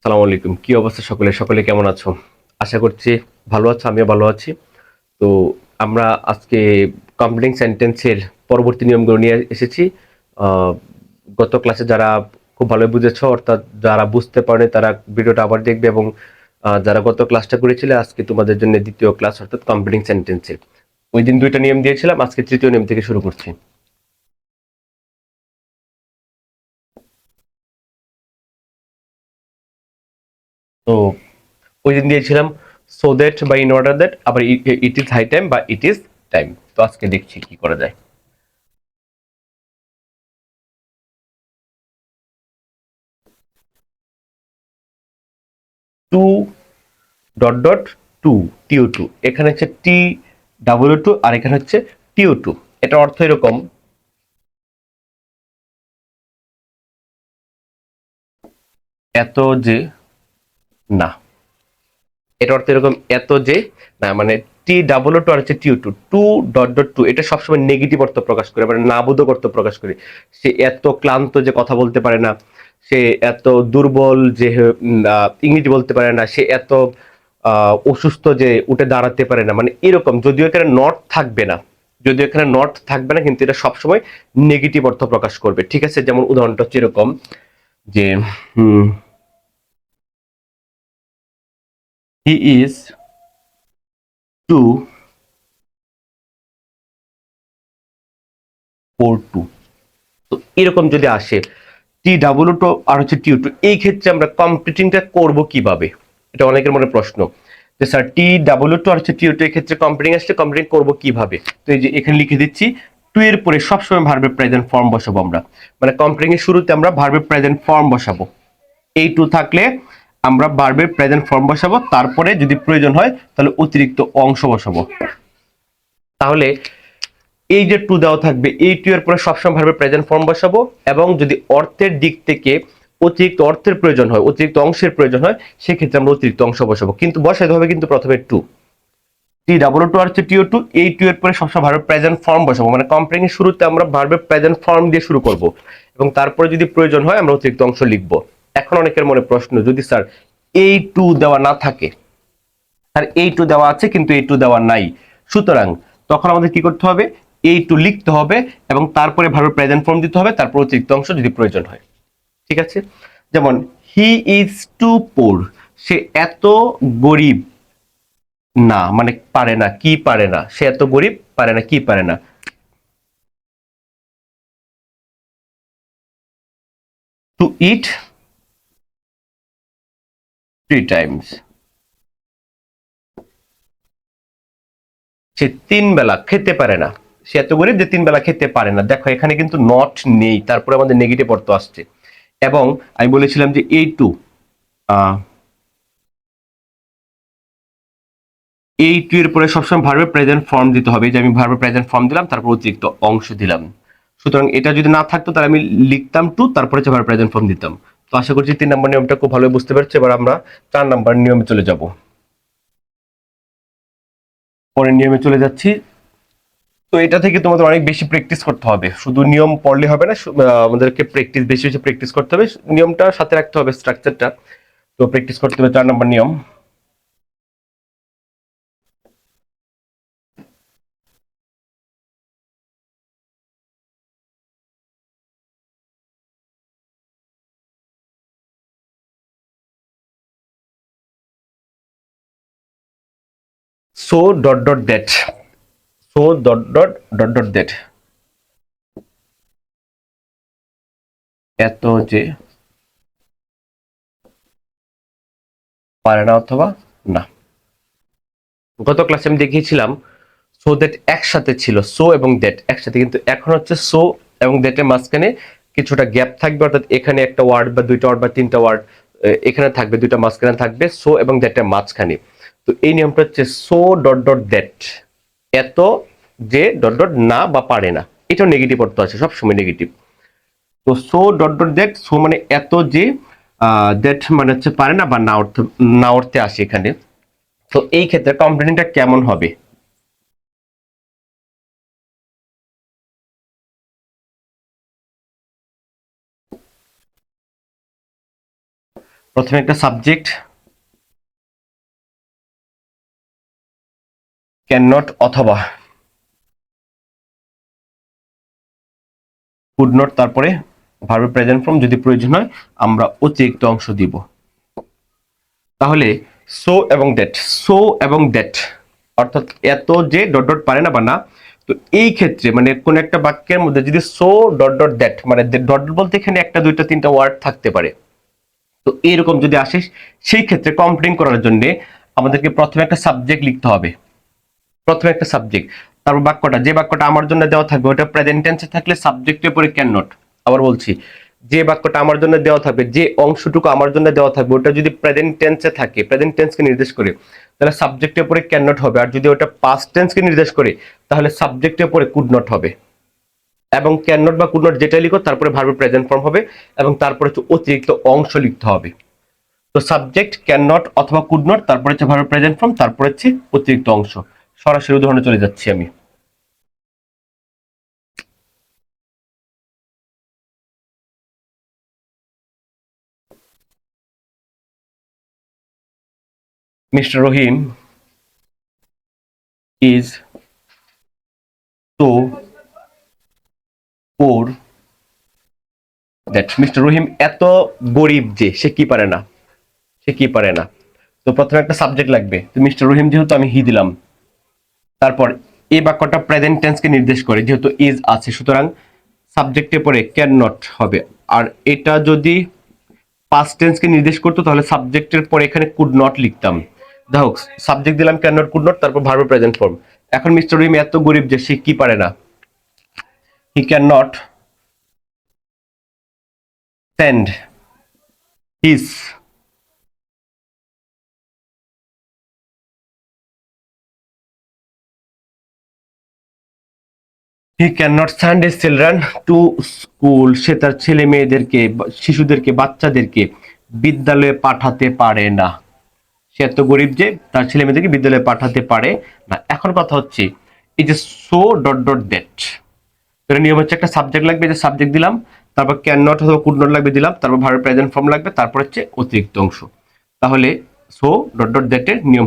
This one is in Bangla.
সালাম আলাইকুম। কি অবস্থা সকলে? সকলে কেমন আছো? আশা করছি ভালো আছো, আমিও ভালো আছি। তো আমরা আজকে কমপ্লিটিং সেন্টেন্সের পরবর্তী নিয়মগুলো নিয়ে এসেছি। আহ, গত ক্লাসে যারা খুব ভালোই বুঝেছো, অর্থাৎ যারা বুঝতে পারে তারা ভিডিওটা আবার দেখবে, এবং যারা গত ক্লাসটা করেছিলে আজকে তোমাদের জন্য দ্বিতীয় ক্লাস, অর্থাৎ কমপ্লিটিং সেন্টেন্সের। ওই দিন দুইটা নিয়ম দিয়েছিলাম, আজকে তৃতীয় নিয়ম থেকে শুরু করছি। তো ওই দিন দিয়েছিলাম সো দ্যাট বা ইন অর্ডার দ্যাট, আবার ইট ইজ হাই টাইম বা ইট ইজ টাইম। তো আজকে দেখছি কি করা যায়। টু ডট ডট টু, টিও টু, এখানে হচ্ছে টি ডাবল টু, আর এখানে হচ্ছে টিও টু। এটা অর্থ এরকম, এত যে না। এটা অর্থ এরকম, এত যে না, মানে টি ডাবল টু আর হচ্ছে T O two, two dot dot two, এটা সবসময় নেগেটিভ অর্থ প্রকাশ করে, মানে নাবোধক অর্থ প্রকাশ করে। সে এত ক্লান্ত যে কথা বলতে পারে না, সে এত দুর্বল যে ইংরেজি বলতে পারে না, সে এত অসুস্থ যে উঠে দাঁড়াতে পারে না, মানে এরকম। যদিও এখানে নট থাকবে না, যদিও এখানে নট থাকবে না, কিন্তু এটা সবসময় নেগেটিভ অর্থ প্রকাশ করবে। ঠিক আছে, যেমন উদাহরণটা হচ্ছে এরকম যে he is two four two. তো এরকম যদি আসে টি ডাবল টু আর হচ্ছে টিউ টু, এই ক্ষেত্রে আমরা কম্পিটিংটা করব কিভাবে? এটা অনেকের মনে প্রশ্ন যে স্যার টি ডাবল টু আর হচ্ছে টিউ টু, এই ক্ষেত্রে কম্পিটিং আসলে কম্পিটিং করব কিভাবে? তো এই যে এখানে লিখে দিচ্ছি, টু এর পরে সবসময় ভার্বের প্রেজেন্ট ফর্ম বসাবো আমরা, মানে কম্পিটিং এর শুরুতে আমরা ভার্বের প্রেজেন্ট ফর্ম বসাবো। এই টু থাকলে আমরা ভার্বের প্রেজেন্ট ফর্ম বসাবো, তারপরে যদি প্রয়োজন হয় তাহলে অতিরিক্ত অংশ বসাবো। তাহলে এই যে টু দেওয়া থাকবে, এই টু এর পরে সবসময় ভার্বের প্রেজেন্ট ফর্ম বসাবো, এবং যদি অর্থের দিক থেকে অতিরিক্ত অর্থের প্রয়োজন হয়, অতিরিক্ত অংশের প্রয়োজন হয়, সেক্ষেত্রে আমরা অতিরিক্ত অংশ বসাবো, কিন্তু বসাইতে হবে কিন্তু প্রথমে টু। টি ডাবল টু আর হচ্ছে টিও টু, এই টু এর পরে সবসময় ভার্বের প্রেজেন্ট ফর্ম বসাবো, মানে কম্প্লেক্স এর শুরুতে আমরা ভার্বের প্রেজেন্ট ফর্ম দিয়ে শুরু করব, এবং তারপরে যদি প্রয়োজন হয় আমরা অতিরিক্ত অংশ লিখবো। এখন অনেকের মনে প্রশ্ন, যদি স্যার এই টু দেওয়া না থাকে, আর এই টু দেওয়া আছে কিন্তু এই টু দেওয়া নাই, সুতরাং তখন আমাদের কি করতে হবে? এই টু লিখতে হবে, এবং তারপরে ভার্ব প্রেজেন্ট ফর্ম দিতে হবে, তারপর অতিরিক্ত অংশ যদি প্রয়োজন হয়। ঠিক আছে, যেমন হি ইজ টু পোর, সে এত গরিব না, মানে পারে না, কি পারে না, সে এত গরিব পারে না, কি পারে না। টু ইট থ্রি টাইমস, সে তিন বেলা খেতে পারে না, সে এত গরিব যে তিন বেলা খেতে পারে না। দেখো এখানে কিন্তু নট নেই, তারপরে আমাদের নেগেটিভ অর্থ আসছে। এবং আমি বলেছিলাম যে এই টু, এই টু এর পরে সবসময় ভার্বের প্রেজেন্ট ফর্ম দিতে হবে, যে আমি ভার্বের প্রেজেন্ট ফর্ম দিলাম, তারপর অতিরিক্ত অংশ দিলাম। সুতরাং এটা যদি না থাকতো তাহলে আমি লিখতাম টু, তারপরে হচ্ছে ভার্ব প্রেজেন্ট ফর্ম দিতাম। তো আশা করছি 3 নম্বর নিয়মটা খুব ভালো বুঝতে পারছি। এবার আমরা 4 নম্বর নিয়মে চলে যাব। পরের নিয়মে চলে যাচ্ছি। তো এটা থেকে তোমাদের অনেক বেশি প্র্যাকটিস করতে হবে, শুধু নিয়ম পড়লে হবে না, আমাদেরকে প্র্যাকটিস, বেশি বেশি প্র্যাকটিস করতে হবে, নিয়মটা সাথে রাখতে হবে, স্ট্রাকচারটা। তো প্র্যাকটিস করতে হবে 4 নম্বর নিয়ম। So dot dot that, so dot dot dot dot that, এত যে পারে না অথবা না। গত ক্লাসে আমি দেখিয়েছিলাম সো দ্যাট একসাথে ছিল, সো এবং দ্যাট একসাথে, কিন্তু এখন হচ্ছে সো এবং দ্যাটের মাঝখানে কিছুটা গ্যাপ থাকবে, অর্থাৎ এখানে একটা ওয়ার্ড বা দুইটা ওয়ার্ড বা তিনটা ওয়ার্ড এখানে থাকবে, দুইটা মাঝখানে থাকবে, সো এবং দ্যাটের মাঝখানে। তো এই নিয়মটা হচ্ছে সো ডট ডট দ্যাট, এত যে ডট ডট না বা পারে না, এটাও নেগেটিভ অর্থ আছে, সবসময় নেগেটিভ। তো so dot dot that, so মানে এত যে, দ্যাট মানে হচ্ছে পারে না বা না অর্থ, না অর্থে আসে এখানে। তো এই ক্ষেত্রে কমপ্লেনিংটা কেমন হবে? প্রথমে একটা সাবজেক্ট ক্যান নট অথবা কুড নট, তারপরে ভার্বের প্রেজেন্ট ফর্ম, যদি প্রয়োজন হয় আমরা অতিরিক্ত অংশ দিব। তাহলে সো এবং দ্যাট, সো এবং দ্যাট অর্থাৎ এত যে ডট ডট পারে না বা না, তো এই ক্ষেত্রে মানে কোন একটা বাক্যের মধ্যে যদি সো ডট ডট দ্যাট মানে ডট ডট বলতে এখানে একটা দুইটা তিনটা ওয়ার্ড থাকতে পারে, তো এইরকম যদি আসে সেই ক্ষেত্রে কমপ্লেন করার জন্য আমাদেরকে প্রথমে একটা সাবজেক্ট লিখতে হবে, প্রথমে একটা সাবজেক্ট, তারপর বাক্যটা, যে বাক্যটা আমার জন্য দেওয়া থাকবে ওটা প্রেজেন্ট টেন্সে থাকলে সাবজেক্টের পরে ক্যান নট। আবার বলছি, যে বাক্যটা আমার জন্য দেওয়া থাকবে, যে অংশটুকু আমার জন্য দেওয়া থাকবে ওটা যদি প্রেজেন্ট টেন্সে থাকে, প্রেজেন্ট টেন্সকে নির্দেশ করে, তাহলে সাবজেক্টের পরে ক্যান নট হবে। আর যদি ওটা পাস্ট টেন্সকে নির্দেশ করে তাহলে সাবজেক্টের পরে কুড নট হবে। এবং ক্যান নট বা কুড নট যেটা লিখো তারপরে ভার্বের প্রেজেন্ট ফর্ম হবে এবং তারপরে হচ্ছে অতিরিক্ত অংশ লিখতে হবে। তো সাবজেক্ট ক্যান নট অথবা কুড নট, তারপরে হচ্ছে ভার্ব প্রেজেন্ট ফর্ম, তারপরে হচ্ছে অতিরিক্ত অংশ। সরাসরি উদাহরণে চলে যাচ্ছি আমি। Mister Rahim is so poor that, mister Rahim এত গরিব যে সে কি পারে না, সে কি পারে না। তো প্রথমে একটা সাবজেক্ট লাগবে, তো মিস্টার রহিম যেহেতু আমি হি দিলাম, তারপর এই বাক্যটা প্রেজেন্ট টেন্সকে নির্দেশ করে যেহেতু ইজ আছে, সুতরাং সাবজেক্টের পরে ক্যান নট হবে। আর এটা যদি পাস্ট টেন্সকে নির্দেশ করতো তাহলে সাবজেক্টের পরে এখানে কুড নট লিখতাম। দেখো সাবজেক্ট দিলাম ক্যান নট কুড নট, তারপর ভার্ব প্রেজেন্ট ফর্ম। এখন মিস্টার রহিম এত গরিব যে সে কি পারে না, he can not send his he can not send his children to school, সে তার ছেলে মেয়েদেরকে, শিশুদেরকে, বাচ্চাদেরকে বিদ্যালয়ে পাঠাতে পারে না। সে এত গরিব যে তার ছেলে মেয়েদেরকে বিদ্যালয়ে পাঠাতে পারে না। এখন কথা হচ্ছে এই যে সো ডট ডট দ্যাট, এটা নিয়ম হচ্ছে একটা সাবজেক্ট লাগবে, যে সাবজেক্ট দিলাম, তারপর ক্যান নট অথবা কুড নট লাগবে দিলাম, তারপর ভার্ব প্রেজেন্ট ফর্ম লাগবে, তারপর হচ্ছে অতিরিক্ত অংশ। তাহলে সো ডট ডট দ্যাটের নিয়ম